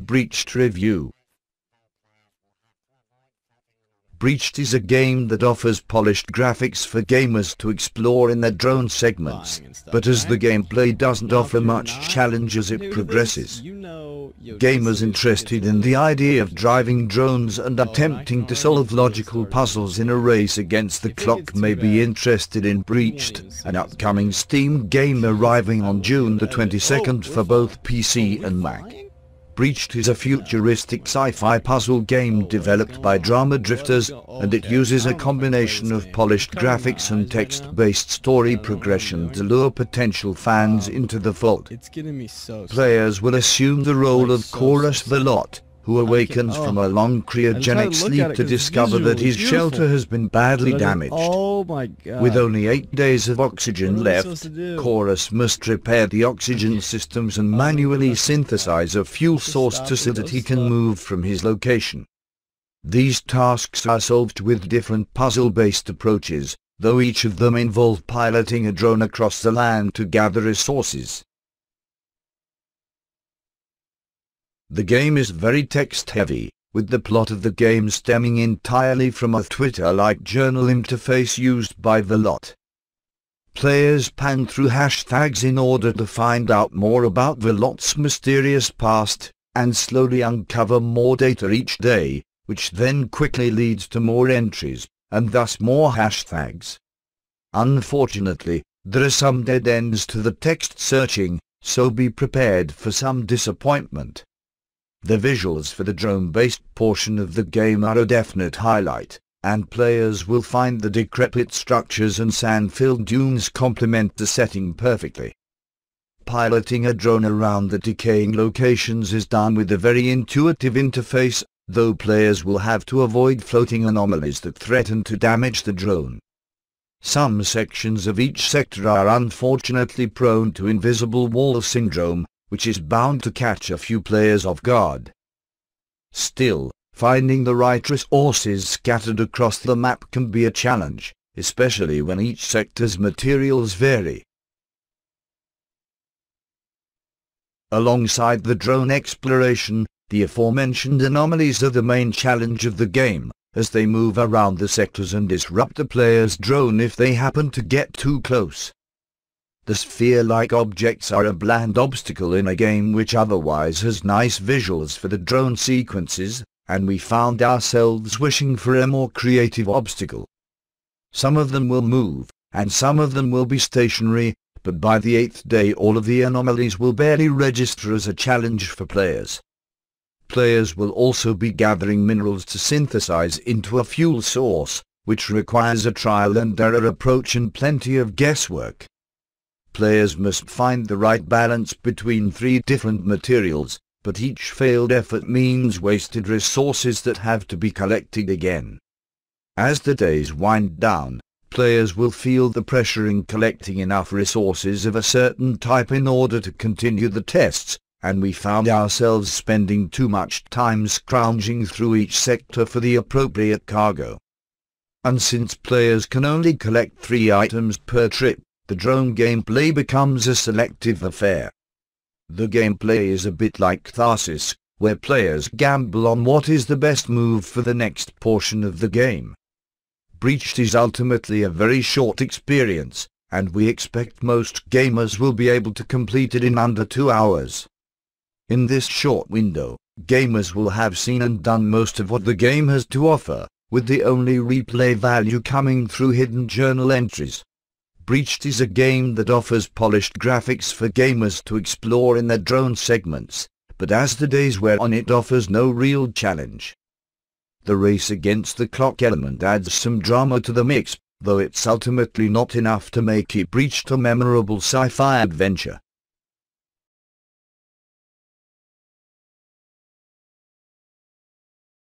Breached review. Breached is a game that offers polished graphics for gamers to explore in their drone segments, but as the gameplay doesn't offer much challenge as it progresses. Gamers interested in the idea of driving drones and attempting to solve logical puzzles in a race against the clock may be interested in Breached, an upcoming Steam game arriving on June the 22nd for both PC and Mac. Breached is a futuristic sci-fi puzzle game developed by Drama Drifters, and it uses a combination of polished graphics and text-based story progression to lure potential fans into the fold. Players will assume the role of Chorus the Lot, who awakens from a long cryogenic sleep to discover that his shelter has been badly damaged. Oh my god. With only 8 days of oxygen left, Chorus must repair the oxygen systems and manually synthesize a fuel source so that he can move from his location. These tasks are solved with different puzzle-based approaches, though each of them involve piloting a drone across the land to gather resources. The game is very text-heavy, with the plot of the game stemming entirely from a Twitter-like journal interface used by the lot. Players pan through hashtags in order to find out more about the lot's mysterious past, and slowly uncover more data each day, which then quickly leads to more entries, and thus more hashtags. Unfortunately, there are some dead ends to the text searching, so be prepared for some disappointment. The visuals for the drone-based portion of the game are a definite highlight, and players will find the decrepit structures and sand-filled dunes complement the setting perfectly. Piloting a drone around the decaying locations is done with a very intuitive interface, though players will have to avoid floating anomalies that threaten to damage the drone. Some sections of each sector are unfortunately prone to invisible wall syndrome, which is bound to catch a few players off guard. Still, finding the right resources scattered across the map can be a challenge, especially when each sector's materials vary. Alongside the drone exploration, the aforementioned anomalies are the main challenge of the game, as they move around the sectors and disrupt the player's drone if they happen to get too close. The sphere-like objects are a bland obstacle in a game which otherwise has nice visuals for the drone sequences, and we found ourselves wishing for a more creative obstacle. Some of them will move, and some of them will be stationary, but by the 8th day all of the anomalies will barely register as a challenge for players. Players will also be gathering minerals to synthesize into a fuel source, which requires a trial-and-error approach and plenty of guesswork. Players must find the right balance between 3 different materials, but each failed effort means wasted resources that have to be collected again. As the days wind down, players will feel the pressure in collecting enough resources of a certain type in order to continue the tests, and we found ourselves spending too much time scrounging through each sector for the appropriate cargo. And since players can only collect 3 items per trip, the drone gameplay becomes a selective affair. The gameplay is a bit like Catharsis, where players gamble on what is the best move for the next portion of the game. Breached is ultimately a very short experience, and we expect most gamers will be able to complete it in under 2 hours. In this short window, gamers will have seen and done most of what the game has to offer, with the only replay value coming through hidden journal entries. Breached is a game that offers polished graphics for gamers to explore in their drone segments, but as the days wear on it offers no real challenge. The race against the clock element adds some drama to the mix, though it's ultimately not enough to make it Breached a memorable sci-fi adventure.